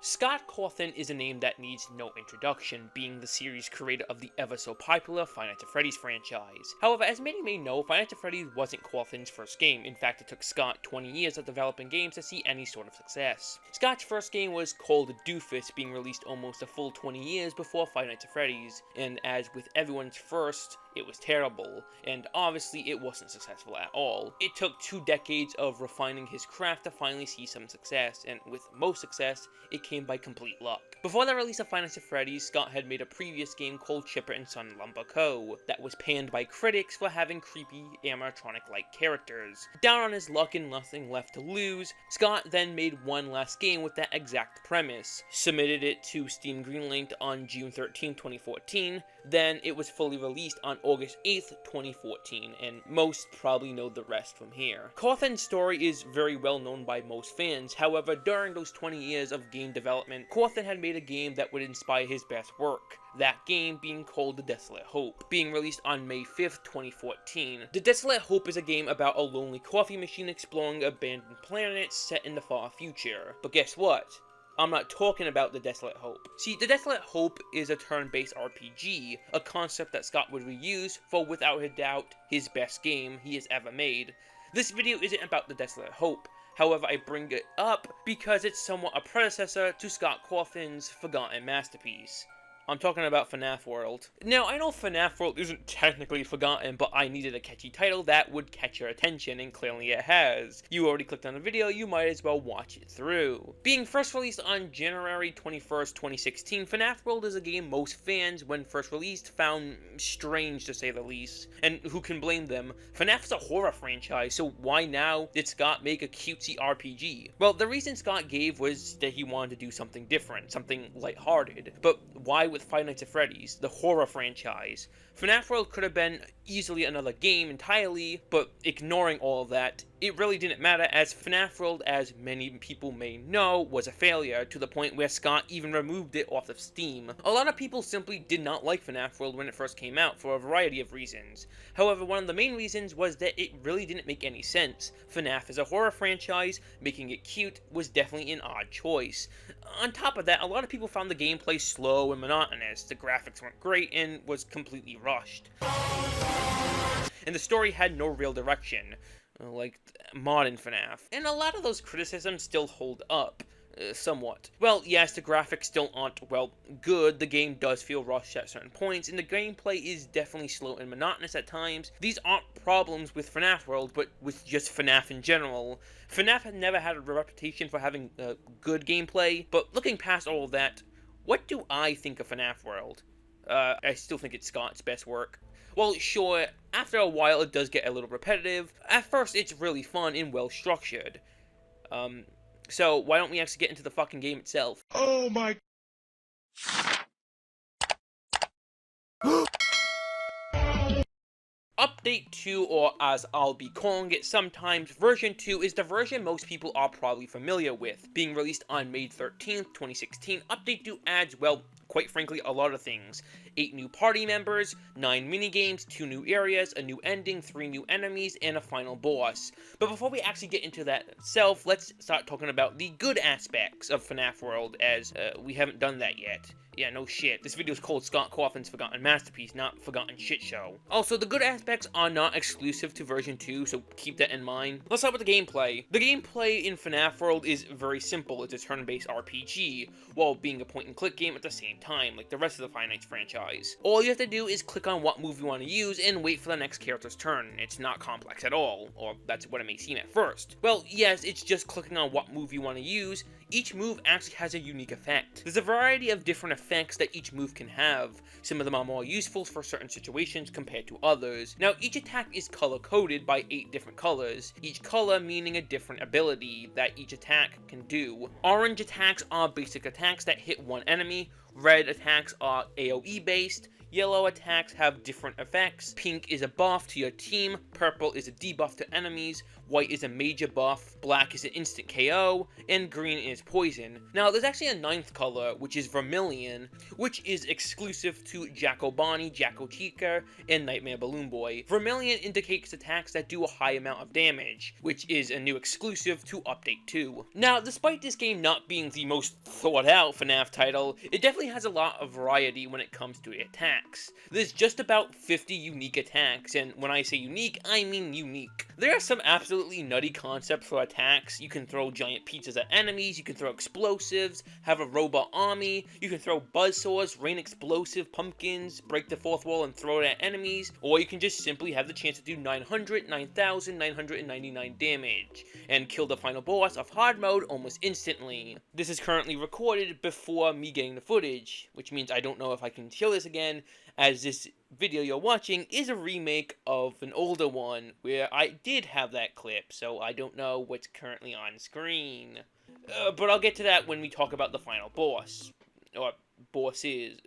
Scott Cawthon is a name that needs no introduction, being the series creator of the ever-so-popular Five Nights at Freddy's franchise. However, as many may know, Five Nights at Freddy's wasn't Cawthon's first game. In fact, it took Scott 20 years of developing games to see any sort of success. Scott's first game was called Doofus, being released almost a full 20 years before Five Nights at Freddy's, and as with everyone's first, it was terrible, and obviously it wasn't successful at all. It took 2 decades of refining his craft to finally see some success, and with most success, it came by complete luck. Before the release of Five Nights at Freddy's, Scott had made a previous game called Chipper and Son Lumber Co. that was panned by critics for having creepy animatronic-like characters. Down on his luck and nothing left to lose, Scott then made one last game with that exact premise, submitted it to Steam Greenlight on June 13, 2014, then it was fully released on August 8th, 2014, and most probably know the rest from here. Cawthon's story is very well known by most fans. However, during those 20 years of game development, Cawthon had made a game that would inspire his best work. That game being called The Desolate Hope, being released on May 5th, 2014. The Desolate Hope is a game about a lonely coffee machine exploring abandoned planets set in the far future. But guess what? I'm not talking about The Desolate Hope. See, The Desolate Hope is a turn-based RPG, a concept that Scott would reuse for, without a doubt, his best game he has ever made. This video isn't about The Desolate Hope. However, I bring it up because it's somewhat a predecessor to Scott Cawthon's forgotten masterpiece. I'm talking about FNAF World. Now, I know FNAF World isn't technically forgotten, but I needed a catchy title that would catch your attention, and clearly it has. You already clicked on the video, you might as well watch it through. Being first released on January 21st, 2016, FNAF World is a game most fans, when first released, found strange to say the least. And who can blame them? FNAF is a horror franchise, so why now did Scott make a cutesy RPG? Well, the reason Scott gave was that he wanted to do something different, something lighthearted. But why with Five Nights at Freddy's, the horror franchise? FNAF World could have been easily another game entirely, but ignoring all of that, it really didn't matter, as FNAF World, as many people may know, was a failure, to the point where Scott even removed it off of Steam. A lot of people simply did not like FNAF World when it first came out, for a variety of reasons. However, one of the main reasons was that it really didn't make any sense. FNAF is a horror franchise, making it cute was definitely an odd choice. On top of that, a lot of people found the gameplay slow and monotonous, the graphics weren't great, and was completely rushed. And the story had no real direction, like modern FNAF. And a lot of those criticisms still hold up. Somewhat. Well, yes, the graphics still aren't, well, good. The game does feel rushed at certain points, and the gameplay is definitely slow and monotonous at times. These aren't problems with FNAF World, but with just FNAF in general. FNAF had never had a reputation for having good gameplay, but looking past all of that, what do I think of FNAF World? I still think it's Scott's best work. Well, sure, after a while it does get a little repetitive. At first, it's really fun and well structured. So, why don't we actually get into the fucking game itself? Oh my... Update 2, or as I'll be calling it sometimes, version 2 is the version most people are probably familiar with. Being released on May 13th, 2016, Update 2 adds, well, quite frankly, a lot of things. 8 new party members, 9 minigames, 2 new areas, a new ending, 3 new enemies, and a final boss. But before we actually get into that itself, let's start talking about the good aspects of FNAF World, as we haven't done that yet. Yeah, no shit. This video is called Scott Cawthon's Forgotten Masterpiece, not Forgotten Shit Show. Also, the good aspects are not exclusive to version 2, so keep that in mind. Let's start with the gameplay. The gameplay in FNAF World is very simple. It's a turn-based RPG, while being a point-and-click game at the same time, like the rest of the Five Nights franchise. All you have to do is click on what move you want to use and wait for the next character's turn. It's not complex at all, or that's what it may seem at first. Well, yes, it's just clicking on what move you want to use. Each move actually has a unique effect. There's a variety of different effects that each move can have. Some of them are more useful for certain situations compared to others. Now, each attack is color-coded by 8 different colors, each color meaning a different ability that each attack can do. Orange attacks are basic attacks that hit one enemy, red attacks are AoE based, yellow attacks have different effects, pink is a buff to your team, purple is a debuff to enemies, white is a major buff, black is an instant KO, and green is poison. Now, there's actually a ninth color, which is vermilion, which is exclusive to Jacko Bonnie, Jacko Chica, and Nightmare Balloon Boy. Vermilion indicates attacks that do a high amount of damage, which is a new exclusive to Update 2. Now, despite this game not being the most thought out FNAF title, it definitely has a lot of variety when it comes to attacks. There's just about 50 unique attacks, and when I say unique, I mean unique. There are some absolutely nutty concepts for attacks. You can throw giant pizzas at enemies, you can throw explosives, have a robot army, you can throw buzzsaws, rain explosive pumpkins, break the fourth wall and throw it at enemies, or you can just simply have the chance to do 9,999 damage, and kill the final boss of hard mode almost instantly. This is currently recorded before me getting the footage, which means I don't know if I can kill this again, as this video you're watching is a remake of an older one where I did have that clip, so I don't know what's currently on screen. But I'll get to that when we talk about the final boss. Or bosses.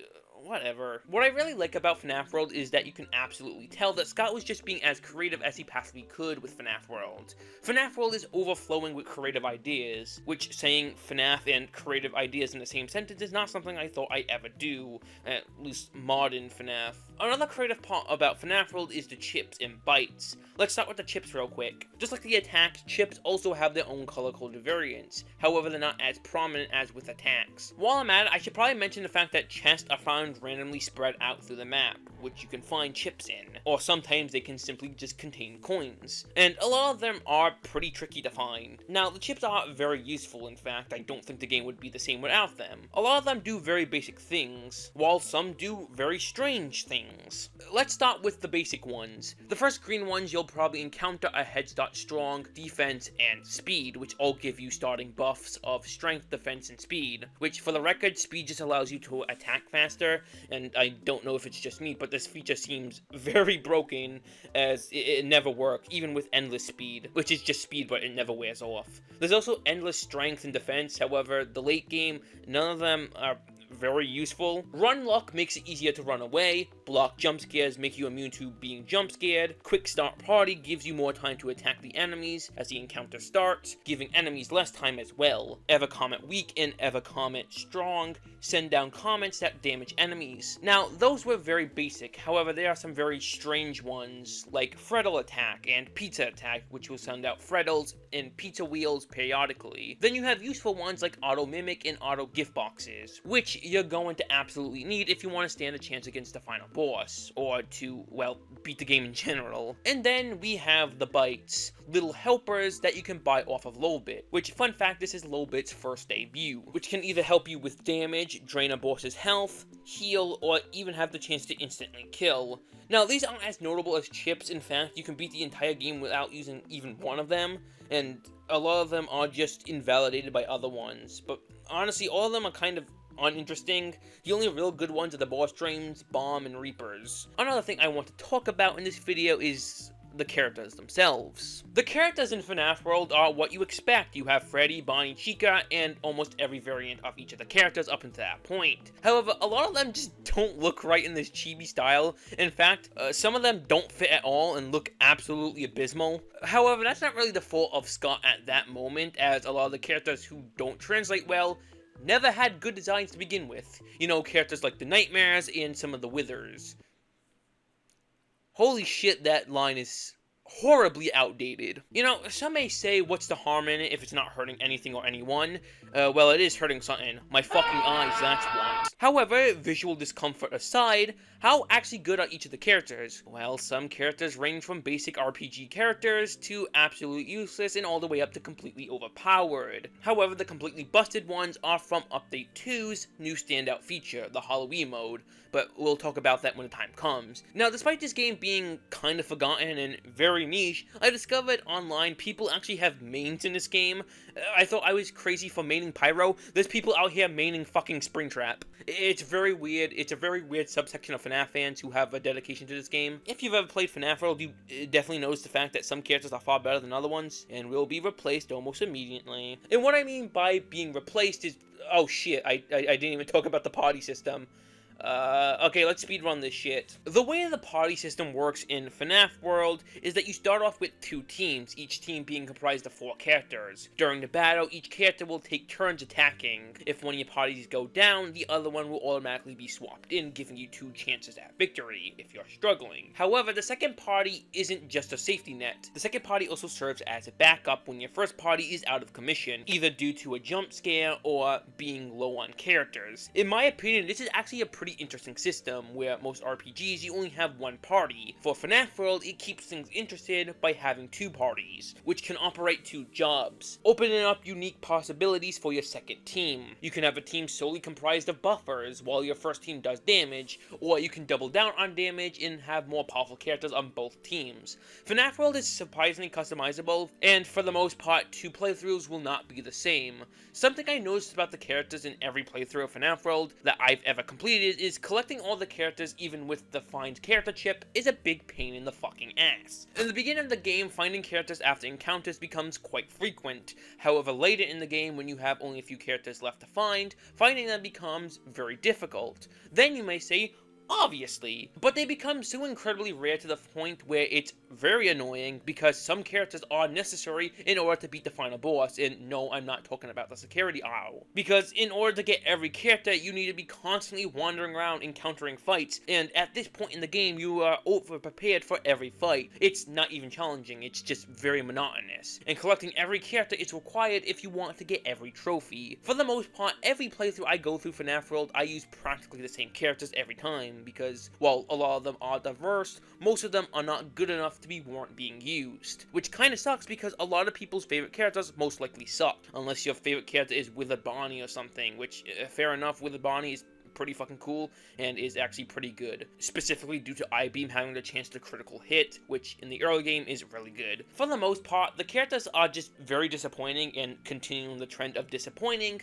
Whatever. What I really like about FNAF World is that you can absolutely tell that Scott was just being as creative as he possibly could with FNAF World. FNAF World is overflowing with creative ideas, which saying FNAF and creative ideas in the same sentence is not something I thought I'd ever do, at least modern FNAF. Another creative part about FNAF World is the chips and bytes. Let's start with the chips real quick. Just like the attacks, chips also have their own color-coded variants. However, they're not as prominent as with attacks. While I'm at it, I should probably mention the fact that chests are found randomly spread out through the map, which you can find chips in, or sometimes they can simply just contain coins, and a lot of them are pretty tricky to find. Now, the chips are very useful. In fact, I don't think the game would be the same without them. A lot of them do very basic things, while some do very strange things. Let's start with the basic ones. The first green ones, you'll probably encounter a head start strong, defense, and speed, which all give you starting buffs of strength, defense, and speed, which for the record, speed just allows you to attack faster, and I don't know if it's just me, but this feature seems very broken, as it never worked, even with endless speed, which is just speed but it never wears off. There's also endless strength and defense. However, the late game, none of them are very useful. Run luck makes it easier to run away. Block jump scares make you immune to being jump scared. Quick start party gives you more time to attack the enemies as the encounter starts, giving enemies less time as well. Ever comment weak and ever comment strong send down comments that damage enemies. Now, those were very basic. However, there are some very strange ones, like Freddle attack and pizza attack, which will send out Freddles and pizza wheels periodically. Then you have useful ones like auto mimic and auto gift boxes, which you're going to absolutely need if you want to stand a chance against the final boss, or to, well, beat the game in general. And then we have the bytes, little helpers that you can buy off of Lolbit, which, fun fact, this is Lolbit's first debut, which can either help you with damage, drain a boss's health, heal, or even have the chance to instantly kill. Now, these aren't as notable as chips. In fact, you can beat the entire game without using even one of them, and a lot of them are just invalidated by other ones. But honestly, all of them are kind of uninteresting. The only real good ones are the boss trains, bomb, and reapers. Another thing I want to talk about in this video is the characters themselves. The characters in FNAF World are what you expect. You have Freddy, Bonnie, Chica, and almost every variant of each of the characters up until that point. However, a lot of them just don't look right in this chibi style. In fact, some of them don't fit at all and look absolutely abysmal. However, that's not really the fault of Scott at that moment, as a lot of the characters who don't translate well never had good designs to begin with. You know, characters like the Nightmares and some of the Withers. Holy shit, that line is horribly outdated. You know, some may say, what's the harm in it if it's not hurting anything or anyone? Well, it is hurting something. My fucking eyes, that's what. However, visual discomfort aside, how actually good are each of the characters? Well, some characters range from basic RPG characters to absolute useless and all the way up to completely overpowered. However, the completely busted ones are from Update 2's new standout feature, the Halloween mode, but we'll talk about that when the time comes. Now, despite this game being kind of forgotten and very niche, I discovered online people actually have mains in this game. I thought I was crazy for maining Pyro. There's people out here maining fucking Springtrap. It's very weird. It's a very weird subsection of FNAF fans who have a dedication to this game. If you've ever played FNAF World, you definitely notice the fact that some characters are far better than other ones, and will be replaced almost immediately. And what I mean by being replaced is, oh shit, I didn't even talk about the party system. Okay, let's speedrun this shit. The way the party system works in FNAF World is that you start off with 2 teams, each team being comprised of 4 characters. During the battle, each character will take turns attacking. If one of your parties go down, the other one will automatically be swapped in, giving you 2 chances at victory if you're struggling. However, the second party isn't just a safety net. The second party also serves as a backup when your first party is out of commission, either due to a jump scare or being low on characters. In my opinion, this is actually a pretty interesting system, where most RPGs you only have 1 party. For FNAF World, it keeps things interested by having 2 parties, which can operate 2 jobs, opening up unique possibilities for your second team. You can have a team solely comprised of buffers, while your first team does damage, or you can double down on damage and have more powerful characters on both teams. FNAF World is surprisingly customizable, and for the most part, 2 playthroughs will not be the same. Something I noticed about the characters in every playthrough of FNAF World that I've ever completed is collecting all the characters even with the find character chip is a big pain in the fucking ass. In the beginning of the game, finding characters after encounters becomes quite frequent. However, later in the game, when you have only a few characters left to find, finding them becomes very difficult. Then you may say, obviously, but they become so incredibly rare to the point where it's very annoying because some characters are necessary in order to beat the final boss, and no, I'm not talking about the security aisle. Because in order to get every character, you need to be constantly wandering around encountering fights, and at this point in the game, you are over-prepared for every fight. It's not even challenging, it's just very monotonous. And collecting every character is required if you want to get every trophy. For the most part, every playthrough I go through FNAF World, I use practically the same characters every time, because, while a lot of them are diverse, most of them are not good enough to be warrant being used. Which kinda sucks because a lot of people's favorite characters most likely suck, unless your favorite character is Withered Bonnie or something, which, fair enough, Withered Bonnie is pretty fucking cool and is actually pretty good, specifically due to I-Beam having the chance to critical hit, which in the early game is really good. For the most part, the characters are just very disappointing and continuing the trend of disappointing.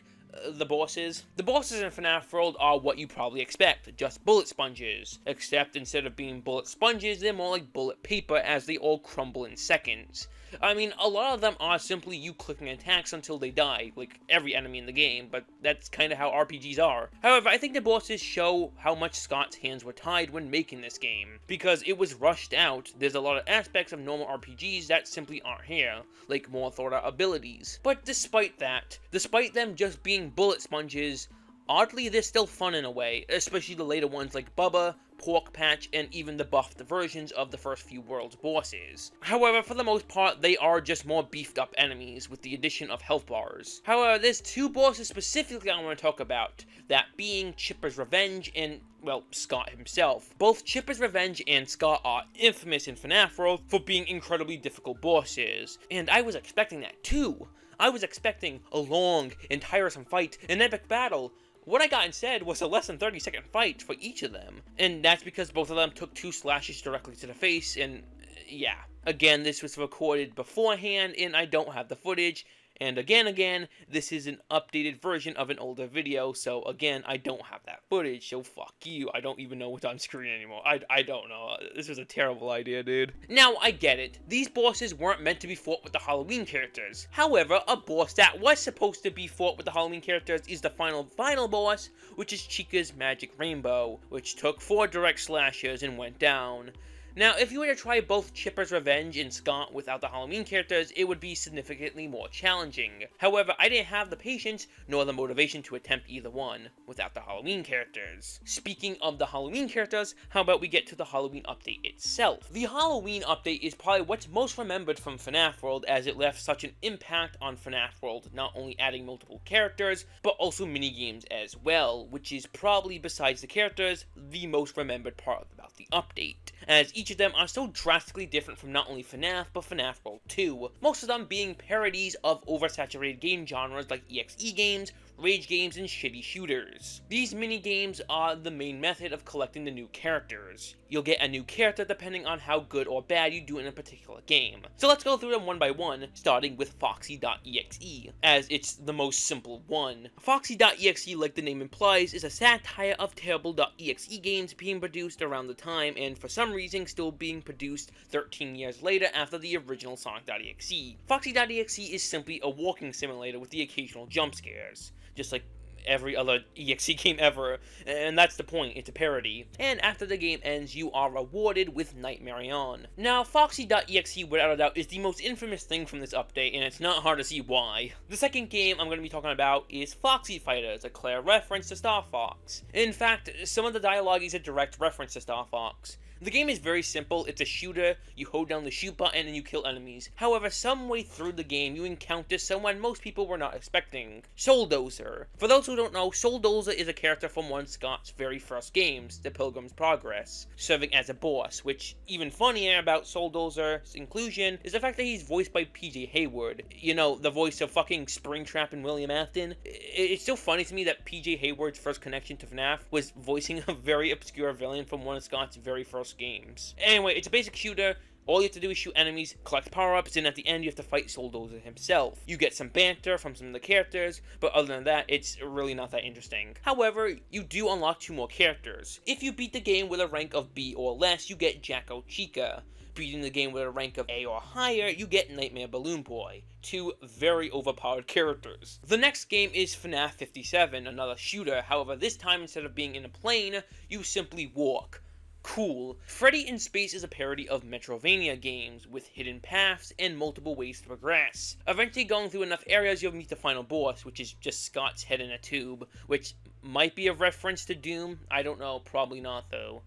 The bosses in FNAF World are what you probably expect, just bullet sponges, except instead of being bullet sponges, they're more like bullet paper as they all crumble in seconds. I mean, a lot of them are simply you clicking attacks until they die, like every enemy in the game, but that's kinda how RPGs are. However, I think the bosses show how much Scott's hands were tied when making this game. Because it was rushed out, there's a lot of aspects of normal RPGs that simply aren't here, like more thought out abilities. But despite that, despite them just being bullet sponges, oddly they're still fun in a way, especially the later ones like Bubba, Pork Patch, and even the buffed versions of the first few World's bosses. However, for the most part, they are just more beefed up enemies with the addition of health bars. However, there's 2 bosses specifically I want to talk about, that being Chipper's Revenge and, well, Scott himself. Both Chipper's Revenge and Scott are infamous in FNAF World for being incredibly difficult bosses, and I was expecting that too. I was expecting a long and tiresome fight, an epic battle. What I got instead was a less than 30-second fight for each of them, and that's because both of them took 2 slashes directly to the face, and yeah. Again, this was recorded beforehand, and I don't have the footage, and again, this is an updated version of an older video, so again, I don't have that footage, so fuck you, I don't even know what's on screen anymore. I don't know, this was a terrible idea, dude. Now, I get it, these bosses weren't meant to be fought with the Halloween characters. However, a boss that was supposed to be fought with the Halloween characters is the final boss, which is Chica's Magic Rainbow, which took 4 direct slashes and went down. Now, if you were to try both Chipper's Revenge and Scott without the Halloween characters, it would be significantly more challenging. However, I didn't have the patience nor the motivation to attempt either one without the Halloween characters. Speaking of the Halloween characters, how about we get to the Halloween update itself? The Halloween update is probably what's most remembered from FNAF World, as it left such an impact on FNAF World, not only adding multiple characters, but also minigames as well, which is probably, besides the characters, the most remembered part about the update, as each of them are so drastically different from not only FNAF, but FNAF World 2, most of them being parodies of oversaturated game genres like EXE games, rage games, and shitty shooters. These mini-games are the main method of collecting the new characters. You'll get a new character depending on how good or bad you do in a particular game. So let's go through them one by one, starting with Foxy.exe, as it's the most simple one. Foxy.exe, like the name implies, is a satire of terrible.exe games being produced around the time, and for some reason still being produced 13 years later after the original Sonic.exe. Foxy.exe is simply a walking simulator with the occasional jump scares, just like every other EXE game ever, and that's the point, it's a parody. And after the game ends, you are rewarded with Nightmare On. Now, Foxy.exe without a doubt is the most infamous thing from this update, and it's not hard to see why. The second game I'm going to be talking about is Foxy Fighters, a clear reference to Star Fox. In fact, some of the dialogue is a direct reference to Star Fox. The game is very simple, it's a shooter, you hold down the shoot button and you kill enemies. However, some way through the game you encounter someone most people were not expecting, Souldozer. For those who don't know, Souldozer is a character from one of Scott's very first games, The Pilgrim's Progress, serving as a boss, which, even funnier about Souldozer's inclusion, is the fact that he's voiced by PJ Hayward. You know, the voice of fucking Springtrap and William Afton. It's so funny to me that PJ Hayward's first connection to FNAF was voicing a very obscure villain from one of Scott's very first games. Anyway, it's a basic shooter. All you have to do is shoot enemies, collect power-ups, and at the end you have to fight Souldozer himself. You get some banter from some of the characters, but other than that, it's really not that interesting. However, you do unlock 2 more characters. If you beat the game with a rank of B or less, you get Jacko Chica. Beating the game with a rank of A or higher, you get Nightmare Balloon Boy. 2 very overpowered characters. The next game is FNAF 57, another shooter. However, this time instead of being in a plane, you simply walk. Cool. Freddy in Space is a parody of Metrovania games, with hidden paths and multiple ways to progress. Eventually going through enough areas you'll meet the final boss, which is just Scott's head in a tube, which might be a reference to Doom, I don't know, probably not though.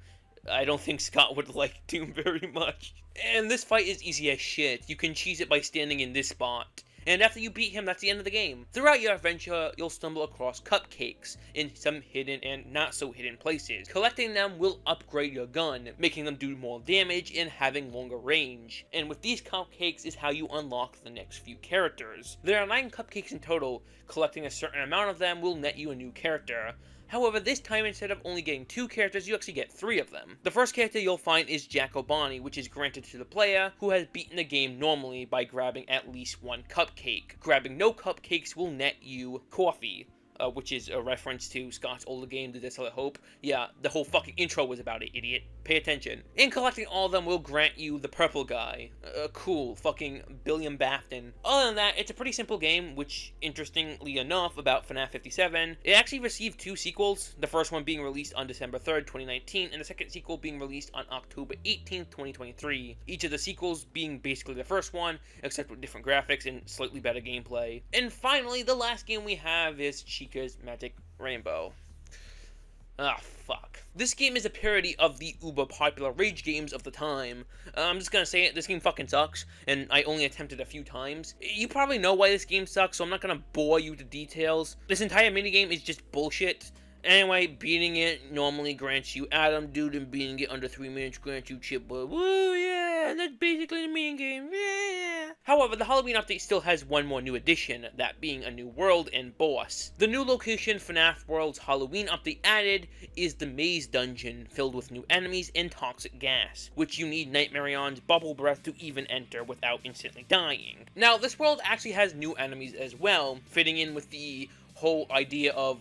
I don't think Scott would like Doom very much. And this fight is easy as shit, you can cheese it by standing in this spot. And after you beat him, that's the end of the game. Throughout your adventure, you'll stumble across cupcakes in some hidden and not so hidden places. Collecting them will upgrade your gun, making them do more damage and having longer range. And with these cupcakes is how you unlock the next few characters. There are 9 cupcakes in total. Collecting a certain amount of them will net you a new character. However, this time instead of only getting 2 characters, you actually get 3 of them. The first character you'll find is Jacko Bonnie, which is granted to the player who has beaten the game normally by grabbing at least 1 cupcake. Grabbing no cupcakes will net you coffee. Which is a reference to Scott's older game, The Desolate Hope. Yeah, the whole fucking intro was about it, idiot. Pay attention. And collecting all of them will grant you the purple guy. Cool. Fucking Billiam Bafton. Other than that, it's a pretty simple game, which, interestingly enough, about FNAF 57, it actually received 2 sequels, the first one being released on December 3rd, 2019, and the second sequel being released on October 18th, 2023. Each of the sequels being basically the first one, except with different graphics and slightly better gameplay. And finally, the last game we have is Chica's Magic Rainbow. Ah, fuck. This game is a parody of the uber popular rage games of the time. I'm just gonna say it, this game fucking sucks, and I only attempted a few times. You probably know why this game sucks, so I'm not gonna bore you to details. This entire minigame is just bullshit. Anyway, beating it normally grants you Adam Dude, and beating it under 3 minutes grants you Chipboy. Woo, yeah, that's basically the minigame, yeah. However, the Halloween update still has one more new addition, that being a new world and boss. The new location FNAF World's Halloween update added is the Maze Dungeon, filled with new enemies and toxic gas, which you need Nightmare On's bubble breath to even enter without instantly dying. Now, this world actually has new enemies as well, fitting in with the whole idea of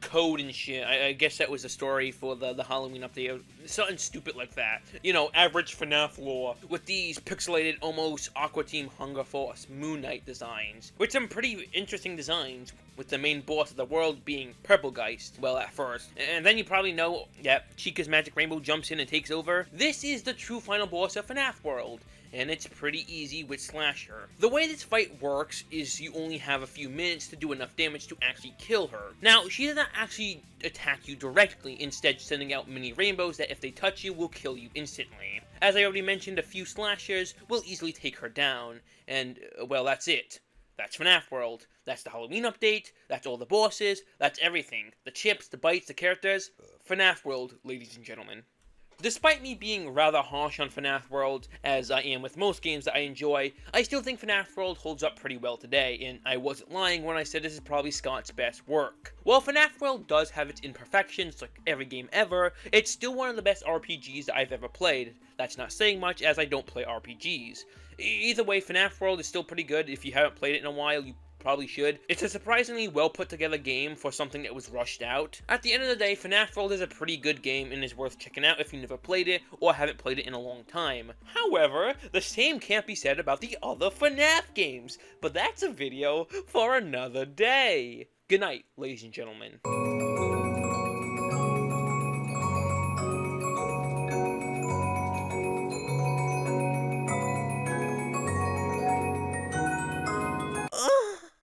code and shit. I guess that was a story for the Halloween update. Something stupid like that. You know, average FNAF lore with these pixelated, almost Aqua Team Hunger Force Moon Knight designs. With some pretty interesting designs, with the main boss of the world being Purplegeist, well, at first. And then you probably know that Chica's Magic Rainbow jumps in and takes over. This is the true final boss of FNAF World, and it's pretty easy with Slasher. The way this fight works is you only have a few minutes to do enough damage to actually kill her. Now, she does not actually attack you directly, instead sending out mini rainbows that if they touch you will kill you instantly. As I already mentioned, a few slashers will easily take her down, and, well, that's it. That's FNAF World. That's the Halloween update, that's all the bosses, that's everything. The chips, the bites, the characters. FNAF World, ladies and gentlemen. Despite me being rather harsh on FNAF World, as I am with most games that I enjoy, I still think FNAF World holds up pretty well today, and I wasn't lying when I said this is probably Scott's best work. While FNAF World does have its imperfections like every game ever, it's still one of the best RPGs that I've ever played. That's not saying much, as I don't play RPGs. Either way, FNAF World is still pretty good. If you haven't played it in a while, you probably should. It's a surprisingly well put together game for something that was rushed out. At the end of the day, FNAF World is a pretty good game and is worth checking out if you never played it or haven't played it in a long time. However, the same can't be said about the other FNAF games, but that's a video for another day. Good night, ladies and gentlemen.